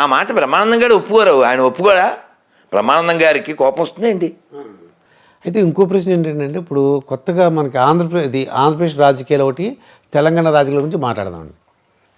ఆ మాట బ్రహ్మానందం గారు ఒప్పుకోరు. ఆయన ఒప్పుకోరా? బ్రహ్మానందం గారికి కోపం వస్తుంది ఏంటి? అయితే ఇంకో ప్రశ్న ఏంటంటే ఇప్పుడు కొత్తగా మనకి ఆంధ్రప్రదేశ్ రాజకీయాలు ఒకటి, తెలంగాణ రాజకీయాల గురించి మాట్లాడదామండి.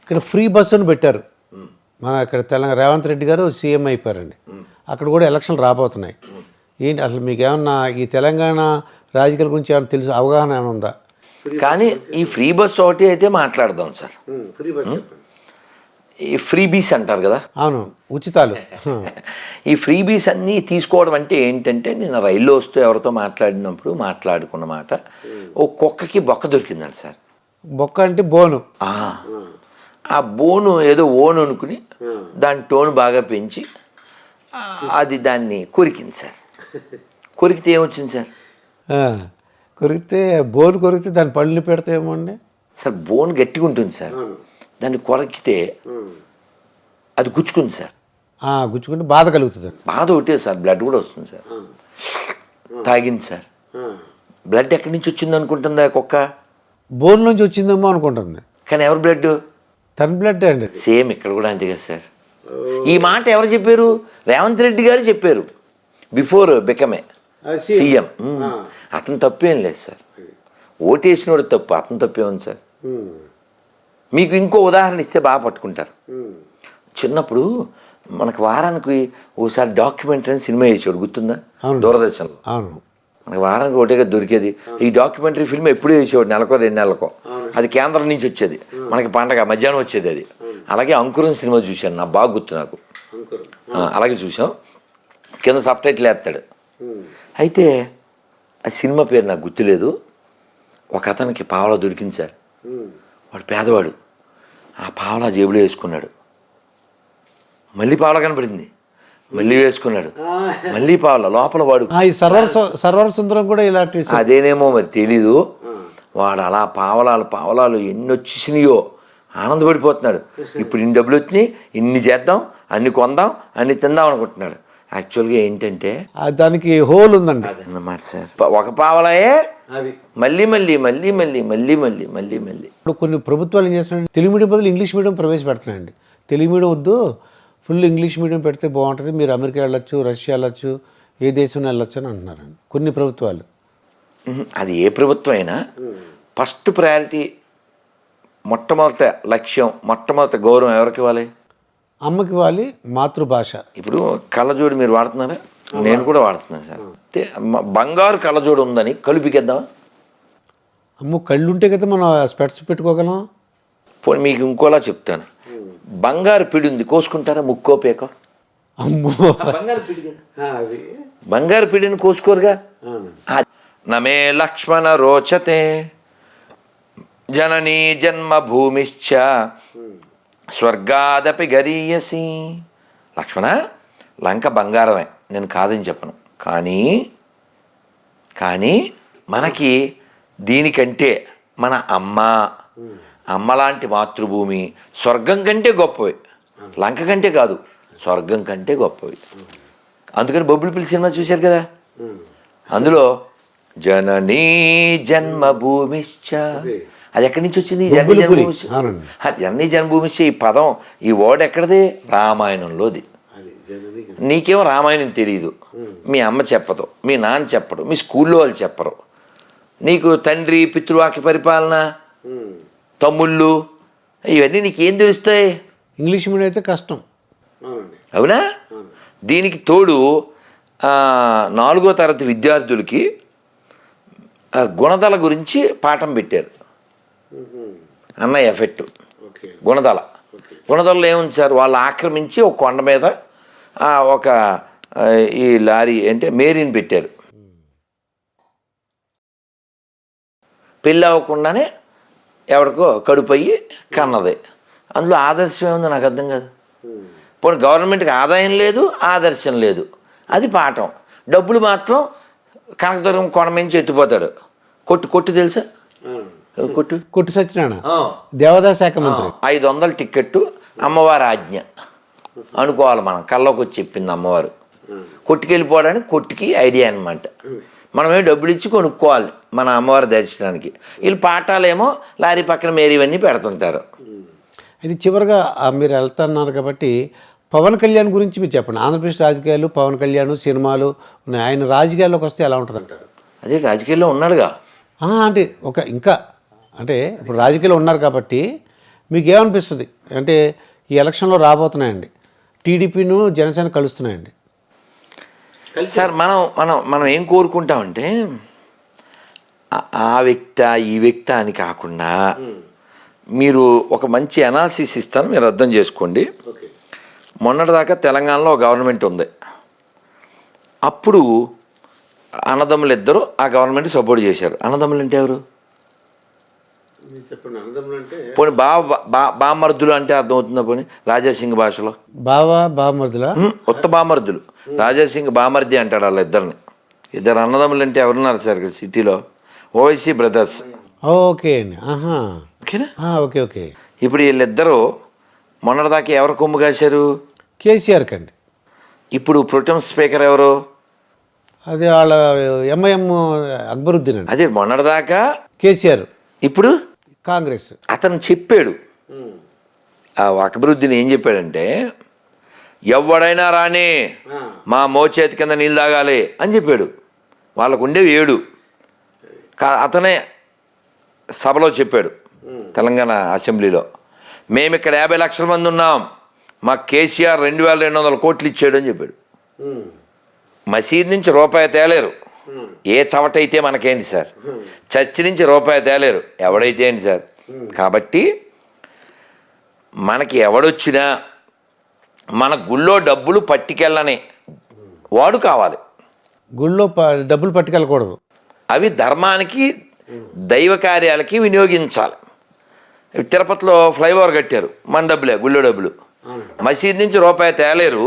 ఇక్కడ ఫ్రీ బస్సును పెట్టారు. మన ఇక్కడ తెలంగాణ రేవంత్ రెడ్డి గారు సీఎం అయిపోయారండి. అక్కడ కూడా ఎలక్షన్లు రాబోతున్నాయి. ఏంటి అసలు మీకు ఏమన్నా ఈ తెలంగాణ రాజకీయాల గురించి ఏమైనా తెలుసు, అవగాహన ఏమైనా ఉందా? కానీ ఈ ఫ్రీ బస్ ఒకటి అయితే మాట్లాడదాం సార్. ఈ ఫ్రీబీస్ అంటారు కదా. అవును, ఉచితాలు. ఈ ఫ్రీబీస్ అన్నీ తీసుకోవడం అంటే ఏంటంటే, నేను రైల్లో వస్తూ ఎవరితో మాట్లాడినప్పుడు మాట్లాడుకున్న మాట, ఓ కుక్కకి బొక్క దొరికిందండి సార్. బొక్క అంటే బోను. ఆ బోను ఏదో ఓను అనుకుని దాని టోన్ బాగా పెంచి అది దాన్ని కొరికింది సార్. కొరికితే ఏమొచ్చింది సార్? కొరికితే బోను కొరికితే దాని పళ్ళు పెడతాయేమో అండి సార్. బోన్ గట్టిగా ఉంటుంది సార్. దాన్ని కొరికితే అది గుచ్చుకుంది సార్. గుచ్చుకుంటే బాధ కలుగుతుంది సార్. బాధ ఒకటే సార్, బ్లడ్ కూడా వస్తుంది సార్. తాగింది సార్. బ్లడ్ ఎక్కడి నుంచి వచ్చింది అనుకుంటుందా కుక్క? బోన్ నుంచి వచ్చిందేమో అనుకుంటుంది. కానీ ఎవరి బ్లడ్? తన బ్లడ్ అండి. సేమ్ ఇక్కడ కూడా అంతే కదా సార్. ఈ మాట ఎవరు చెప్పారు? రేవంత్ రెడ్డి గారు చెప్పారు, బిఫోర్ బికమే సీఎం. అతను తప్పేం లేదు సార్. ఓటేసినోడు తప్పు, అతను తప్పే ఉంది సార్. మీకు ఇంకో ఉదాహరణ ఇస్తే బాగా పట్టుకుంటారు. చిన్నప్పుడు మనకు వారానికి ఓసారి డాక్యుమెంటరీ అని సినిమా వేసేవాడు, గుర్తుందా? దూరదర్శన్లో. మనకి వారానికి ఒకటేగా దొరికేది. ఈ డాక్యుమెంటరీ ఫిల్మ్ ఎప్పుడూ వేసేవాడు, నెలకో 2 నెలలకో. అది కేంద్రం నుంచి వచ్చేది, మనకి పండగ మధ్యాహ్నం వచ్చేది అది. అలాగే అంకురం సినిమా చూశాను, నాకు బాగా గుర్తు. నాకు అలాగే చూసాం, కింద సబ్ టైటిల్ వేస్తాడు. అయితే ఆ సినిమా పేరు నాకు గుర్తులేదు. ఒక అతనికి పావలా దొరికింది సార్. వాడు పేదవాడు. ఆ పావలా జేబులో వేసుకున్నాడు. మళ్ళీ పావలా కనపడింది, మళ్ళీ వేసుకున్నాడు. మళ్ళీ పావలా లోపల వాడు. సర్వర్ సుందరం కూడా ఇలాంటి అదేనేమో మరి తెలీదు. వాడు అలా పావలాలు ఎన్ని వచ్చేసినాయో ఆనందపడిపోతున్నాడు. ఇప్పుడు ఇన్ని డబ్బులు వచ్చినాయి, ఇన్ని చేద్దాం, అన్ని కొందాం, అన్ని తిందాం అనుకుంటున్నాడు. యాక్చువల్గా ఏంటంటే దానికి హోల్ ఉందండి. అదన్నమాట సార్. ఒక పావలాయే మళ్ళీ మళ్ళీ మళ్ళీ మళ్ళీ మళ్ళీ మళ్ళీ మళ్ళీ మళ్ళీ. ఇప్పుడు కొన్ని ప్రభుత్వాలు ఏం చేస్తున్నాయంటే తెలుగు మీడియం బదులు ఇంగ్లీష్ మీడియం ప్రవేశపెడుతున్నాయండి. తెలుగు మీడియం వద్దు, ఫుల్ ఇంగ్లీష్ మీడియం పెడితే బాగుంటుంది, మీరు అమెరికా వెళ్ళొచ్చు, రష్యా వెళ్ళొచ్చు, ఏ దేశం వెళ్ళొచ్చు అని అంటున్నారండి కొన్ని ప్రభుత్వాలు. అది ఏ ప్రభుత్వం అయినా ఫస్ట్ ప్రయారిటీ, మొట్టమొదటి లక్ష్యం, మొట్టమొదటి గౌరవం ఎవరికి ఇవ్వాలి? అమ్మకి ఇవ్వాలి, మాతృభాష. ఇప్పుడు కళ్ళజోడు మీరు వాడుతున్నారా? నేను కూడా వాడుతున్నాను సార్. అంటే బంగారు కళ్ళజోడు ఉందని కలుపికేద్దామా? అమ్మ కళ్ళు ఉంటే కదా మనం స్పెట్స్ పెట్టుకోగలం. పోనీ మీకు ఇంకోలా చెప్తాను, బంగారు పిడి ఉంది, కోసుకుంటారా? ముక్కో పేకో? అమ్మో, బంగారు పిడిని కోసుకోరుగా. నమే లక్ష్మణ రోచతే జననీ జన్మభూమిశ్చ స్వర్గాదపి గరీయసి. లక్ష్మణ, లంక బంగారమే, నేను కాదని చెప్పను. కానీ మనకి దీనికంటే మన అమ్మ లాంటి మాతృభూమి స్వర్గం కంటే గొప్పవి. లంక కంటే కాదు, స్వర్గం కంటే గొప్పవి. అందుకని బొబ్బిలిపిల్లి సినిమా చూశారు కదా, అందులో జననీ జన్మభూమిశ్చ, అది ఎక్కడి నుంచి వచ్చింది? జననీ జన్మభూమిశ్చ. జననీ జన్మభూమిశ్చ ఈ పదం, ఈ వర్డ్ ఎక్కడిది? రామాయణంలోది. నీకేమో రామాయణం తెలియదు, మీ అమ్మ చెప్పదు, మీ నాన్న చెప్పడు, మీ స్కూల్లో వాళ్ళు చెప్పరు. నీకు తండ్రి, పితృవాక్య పరిపాలన, తమ్ముళ్ళు, ఇవన్నీ నీకేం తెలుస్తాయి? ఇంగ్లీష్ మీడియం అయితే కష్టం, అవునా? దీనికి తోడు 4వ తరగతి విద్యార్థులకి గుణదల గురించి పాఠం పెట్టారు. అన్న ఎఫెక్ట్ గుణదలలో ఏముంది సార్? వాళ్ళు ఆక్రమించి ఒక కొండ మీద ఒక ఈ లారీ అంటే మేరీని పెట్టారు. పెళ్ళి అవ్వకుండానే ఎవరికో కడుపు అయ్యి కన్నది. అందులో ఆదర్శం ఏముందో నాకు అర్థం కాదు. పోనీ గవర్నమెంట్కి ఆదాయం లేదు, ఆదర్శం లేదు, అది పాఠం. డబ్బులు మాత్రం కనకదుర్గం కొండ నుంచి ఎత్తిపోతాడు. కొట్టు తెలుసా? కొట్టు సత్యనారాయణ దేవాదాయ శాఖ మంత్రి. 500 టిక్కెట్టు, అమ్మవారి ఆజ్ఞ అనుకోవాలి. మనం కల్లోకి వచ్చి చెప్పింది అమ్మవారు. కొట్టుకెళ్ళిపోవడానికి కొట్టుకి ఐడియా అనమాట. మనమే డబ్బులు ఇచ్చి కొనుక్కోవాలి మన అమ్మవారి దర్శనానికి. వీళ్ళు పాఠాలేమో లారీ పక్కన మేరీ ఇవన్నీ పెడుతుంటారు. ఇది చివరిగా మీరు వెళ్తున్నారు కాబట్టి పవన్ కళ్యాణ్ గురించి మీరు చెప్పండి. ఆంధ్రప్రదేశ్ రాజకీయాలు, పవన్ కళ్యాణ్ సినిమాలు ఉన్నాయి. ఆయన రాజకీయాల్లోకి వస్తే ఎలా ఉంటుంది అంటారు? అదే రాజకీయాల్లో ఉన్నాడుగా. అంటే ఇంకా అంటే ఇప్పుడు రాజకీయాల్లో ఉన్నారు కాబట్టి మీకు ఏమనిపిస్తుంది? అంటే ఈ ఎలక్షన్లో రాబోతున్నాయండి, టీడీపీను జనసేన కలుస్తున్నాయండి. సార్ మనం మనం మనం ఏం కోరుకుంటామంటే ఆ వ్యక్తి ఈ వ్యక్తి అని కాకుండా మీరు ఒక మంచి అనాలిసిస్ ఇస్తాను, మీరు అర్థం చేసుకోండి. మొన్నటిదాకా తెలంగాణలో గవర్నమెంట్ ఉంది. అప్పుడు అన్నదమ్ములు ఇద్దరు ఆ గవర్నమెంట్ సపోర్ట్ చేశారు. అన్నదమ్ములు అంటే ఎవరు? పోనీ బామర్దులు అంటే అర్థమవుతుందా? పోనీ రాజాసింగ్ భాషలో బామర్దులా? ఉత్త బామర్దులు. రాజాసింగ్ బామర్ది అంటాడు వాళ్ళ ఇద్దరిని. ఇద్దరు అన్నదమ్ములు అంటే ఎవరున్నారు సార్ ఇక్కడ సిటీలో? ఓవైసీ బ్రదర్స్. ఓకే అండి. ఓకేనా? Okay okay. ఇప్పుడు వీళ్ళిద్దరూ మొన్నటిదాకా ఎవరు కొమ్ము కాశారు? కేసీఆర్ కండి. ఇప్పుడు ప్రొటెం స్పీకర్ ఎవరు? అది వాళ్ళ ఎంఐఎం అక్బరుద్దీన్ అండి. అదే మొన్నటిదాకా కేసీఆర్, ఇప్పుడు కాంగ్రెస్. అతను చెప్పాడు, ఆ అక్బరుద్దీన్ ఏం చెప్పాడంటే, ఎవడైనా రాని మా మోచేతి కింద నీళ్ళు తాగాలి అని చెప్పాడు. వాళ్ళకు ఉండేవి 7. అతనే సభలో చెప్పాడు తెలంగాణ అసెంబ్లీలో, మేము ఇక్కడ 50 లక్షల మంది ఉన్నాం, మాకు కేసీఆర్ 2200 కోట్లు ఇచ్చాడు అని చెప్పాడు. మసీద్ నుంచి రూపాయి తేలేరు, ఏ చవటైతే మనకేంటి సార్? చర్చి నుంచి రూపాయి తేలేరు, ఎవడైతే ఏంటి సార్? కాబట్టి మనకి ఎవడొచ్చినా మన గుళ్ళో డబ్బులు పట్టుకెళ్ళని వాడు కావాలి. గుళ్ళో డబ్బులు పట్టుకెళ్ళకూడదు, అవి ధర్మానికి దైవ కార్యాలకి వినియోగించాలి. తిరుపతిలో ఫ్లైఓవర్ కట్టారు, మన డబ్బులే, గుళ్ళో డబ్బులు. మసీద్ నుంచి రూపాయి తేలేరు,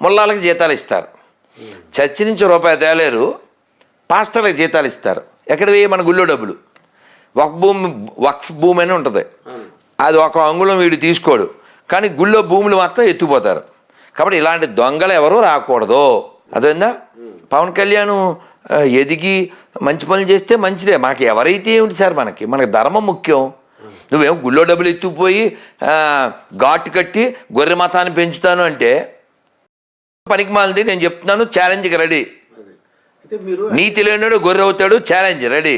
ముల్లాలకు జీతాలు ఇస్తారు. చర్చి నుంచి రూపాయి తేలేరు, పాస్టర్లకు జీతాలు ఇస్తారు. ఎక్కడవి? మన గుళ్ళో డబ్బులు. వక్ఫ్ భూమి అని ఉంటుంది, అది 1 అంగుళం వీడు తీసుకోడు, కానీ గుళ్ళో భూములు మాత్రం ఎత్తుకుపోతారు. కాబట్టి ఇలాంటి దొంగలు ఎవరూ రాకూడదు. అదేందా? పవన్ కళ్యాణ్ ఎదిగి మంచి పనులు చేస్తే మంచిదే, మాకు ఎవరైతే ఏమిటి సార్? మనకి ధర్మం ముఖ్యం. నువ్వేం గుళ్ళో డబ్బులు ఎత్తుకుపోయి ఘాటు కట్టి గొర్రె మతాన్ని పెంచుతాను అంటే పనికి మాలింది. నేను చెప్తున్నాను, ఛాలెంజ్కి రెడీ. నీతి లేనాడు గొర్రె అవుతాడు, ఛాలెంజ్ రెడీ.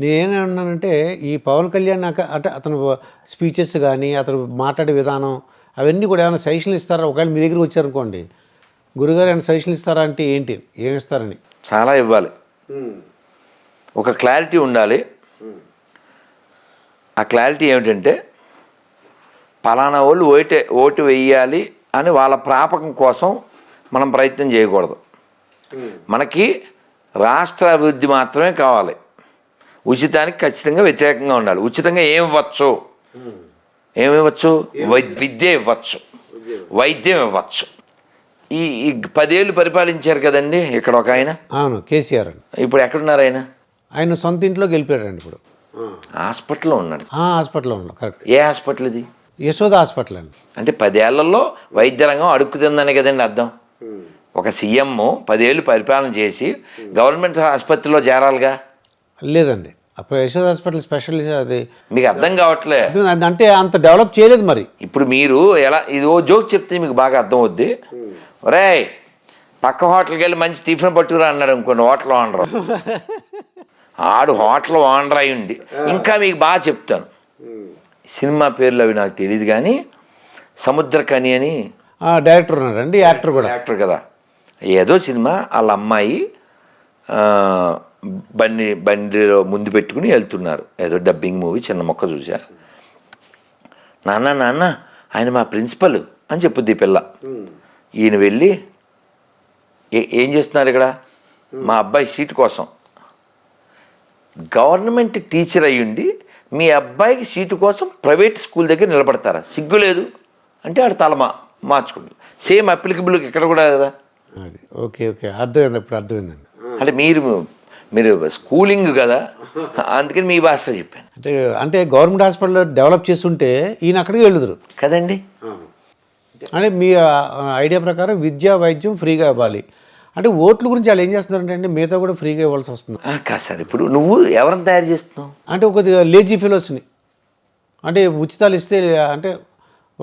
నేనేమన్నానంటే ఈ పవన్ కళ్యాణ్ అంటే అతను స్పీచెస్ కానీ అతను మాట్లాడే విధానం అవన్నీ కూడా ఏమైనా సజెషన్లు ఇస్తారా? ఒకవేళ మీ దగ్గరికి వచ్చారనుకోండి, గురుగారు ఏమైనా సజెషన్లు ఇస్తారా అంటే ఏంటి, ఏమి ఇస్తారని? చాలా ఇవ్వాలి. ఒక క్లారిటీ ఉండాలి. ఆ క్లారిటీ ఏమిటంటే, పలానా వాళ్ళు ఓటు వేయాలి అని వాళ్ళ ప్రాపకం కోసం మనం ప్రయత్నం చేయకూడదు. మనకి రాష్ట్ర అభివృద్ధి మాత్రమే కావాలి. ఉచితానికి ఖచ్చితంగా వ్యతిరేకంగా ఉండాలి. ఉచితంగా ఏమి ఇవ్వచ్చు? విద్య ఇవ్వచ్చు, వైద్యం ఇవ్వచ్చు. ఈ 10 ఏళ్ళు పరిపాలించారు కదండి ఇక్కడ ఒక ఆయన. అవును, కేసీఆర్ అండి. ఇప్పుడు ఎక్కడున్నారు ఆయన? ఆయన సొంత ఇంట్లోకి వెళ్ళిపోయారండి. ఇప్పుడు హాస్పిటల్లో ఉన్నాడు. హాస్పిటల్లో ఉన్నాడు. కరెక్ట్. ఏ హాస్పిటల్ ఇది? యశోద హాస్పిటల్ అండి. అంటే 10 ఏళ్లలో వైద్య రంగం అడుక్కుతుందని కదండి అర్థం. ఒక సీఎం 10 ఏళ్ళు పరిపాలన చేసి గవర్నమెంట్ ఆసుపత్రిలో చేరాలిగా. లేదండి, అప్పుడు యశోద హాస్పిటల్ స్పెషలిస్ట్. అది మీకు అర్థం కావట్లే. అంటే అంత డెవలప్ చేయలేదు. మరి ఇప్పుడు మీరు ఎలా, ఇది ఓ జోక్ చెప్తే మీకు బాగా అర్థం అవుద్ది. ఒరే, పక్క హోటల్కి వెళ్ళి మంచి టిఫిన్ పట్టుకురా అన్నాడు అనుకోండి హోటల్ ఓనర్. ఆడు హోటల్ ఓనర్ అయి ఉండి ఇంకా మీకు బాగా చెప్తాను, సినిమా పేర్లు అవి నాకు తెలియదు కానీ సముద్రకని అని డైరెక్టర్ ఉన్నారండి, యాక్టర్ కూడా. యాక్టర్ కదా. ఏదో సినిమా వాళ్ళ అమ్మాయి బండిలో ముందు పెట్టుకుని వెళ్తున్నారు, ఏదో డబ్బింగ్ మూవీ, చిన్న మొక్క చూసా. నాన్న ఆయన మా ప్రిన్సిపల్ అని చెప్పుద్ది ఈ పిల్ల. ఈయన వెళ్ళి ఏం చేస్తున్నారు ఇక్కడ? మా అబ్బాయి సీటు కోసం. గవర్నమెంట్ టీచర్ అయ్యుండి మీ అబ్బాయికి సీటు కోసం ప్రైవేట్ స్కూల్ దగ్గర నిలబడతారా? సిగ్గు లేదు అంటే ఆడు తల మార్చుకుంటారు. సేమ్ అప్లికబుల్ ఇక్కడ కూడా కదా. ఓకే ఓకే, అర్థమైంది. ఇప్పుడు అర్థమైందండి. అంటే మీరు స్కూలింగ్ కదా, అందుకని మీ భాషలో చెప్పాను. అంటే గవర్నమెంట్ హాస్పిటల్ డెవలప్ చేస్తుంటే ఈయన అక్కడికి వెళ్తురు కదండి. అంటే మీ ఐడియా ప్రకారం విద్యా వైద్యం ఫ్రీగా ఇవ్వాలి అంటే ఓట్ల గురించి వాళ్ళు ఏం చేస్తున్నారంటే అండి, మిగతా కూడా ఫ్రీగా ఇవ్వాల్సి వస్తుంది. కాదు సార్, ఇప్పుడు నువ్వు ఎవరిని తయారు చేస్తున్నావు అంటే కొద్దిగా లేజీ ఫెలోస్ని, అంటే ఉచితాలు ఇస్తే అంటే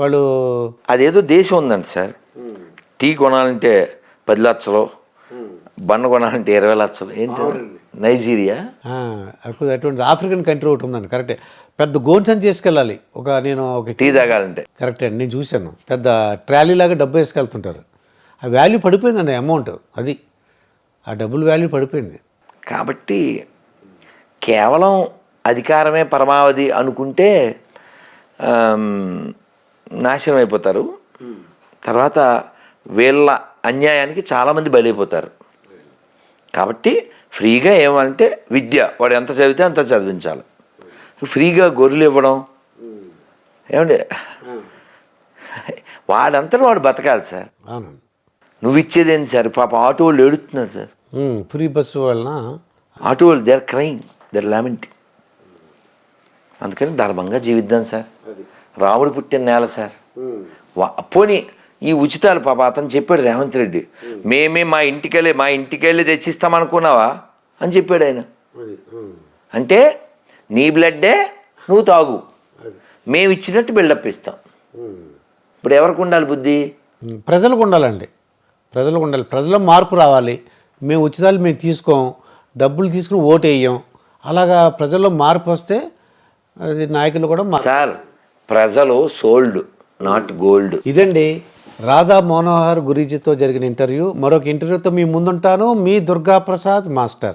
వాళ్ళు అదేదో దేశం ఉందండి సార్, టీ కొనాలంటే 10 లక్షలు, బండ కొనాలంటే 20 లక్షలు. ఏంటి నైజీరియా? అటువంటి ఆఫ్రికన్ కంట్రీ ఒకటి ఉందండి, కరెక్టే. పెద్ద గోన్సన్ చేసుకెళ్ళాలి. నేను ఒక టీ తాగాలంటే. కరెక్టే అండి, నేను చూశాను. పెద్ద ట్రాలీ లాగా డబ్బు వేసుకెళ్తుంటారు. ఆ వాల్యూ పడిపోయిందండి, అమౌంట్. అది ఆ డబ్బులు వాల్యూ పడిపోయింది. కాబట్టి కేవలం అధికారమే పరమావధి అనుకుంటే నాశనం అయిపోతారు. తర్వాత వీళ్ళ అన్యాయానికి చాలామంది బలైపోతారు. కాబట్టి ఫ్రీగా ఏమంటే విద్య, వాడు ఎంత చదివితే అంత చదివించాలి. ఫ్రీగా గొర్రెలు ఇవ్వడం ఏమండి, వాడంతటా వాడు బతకాలి సార్. అవునండి. నువ్వు ఇచ్చేదేంటి సార్? పాప ఆటో వాళ్ళు ఏడుతున్నారు సార్. ఫ్రీ బస్సు వలన ఆటో వాళ్ళు they are crying, they are lamenting. అందుకని ధర్మంగా జీవిద్దాం సార్. రాముడు పుట్టిన నేల సార్. పోనీ ఈ ఉచితాలు పాప అతను చెప్పాడు రేవంత్ రెడ్డి, మేమే మా ఇంటికెళ్ళి తెచ్చిస్తామనుకున్నావా అని చెప్పాడు ఆయన. అంటే నీ బ్లడ్డే నువ్వు తాగు, మేము ఇచ్చినట్టు బిల్డప్ ఇస్తాం. ఇప్పుడు ఎవరికి ఉండాలి బుద్ధి? ప్రజలకు ఉండాలండి, ప్రజలకు ఉండాలి. ప్రజల్లో మార్పు రావాలి. మేము ఉచితాలు మేము తీసుకోం, డబ్బులు తీసుకుని ఓటు వేయం. అలాగా ప్రజల్లో మార్పు వస్తే అది నాయకులు కూడా సార్, ప్రజలు సోల్డ్ నాట్ గోల్డ్. ఇదండి రాధా మనోహర్ గురూజీతో జరిగిన ఇంటర్వ్యూ. మరొక ఇంటర్వ్యూతో మీ ముందుంటాను. మీ దుర్గాప్రసాద్ మాస్టర్.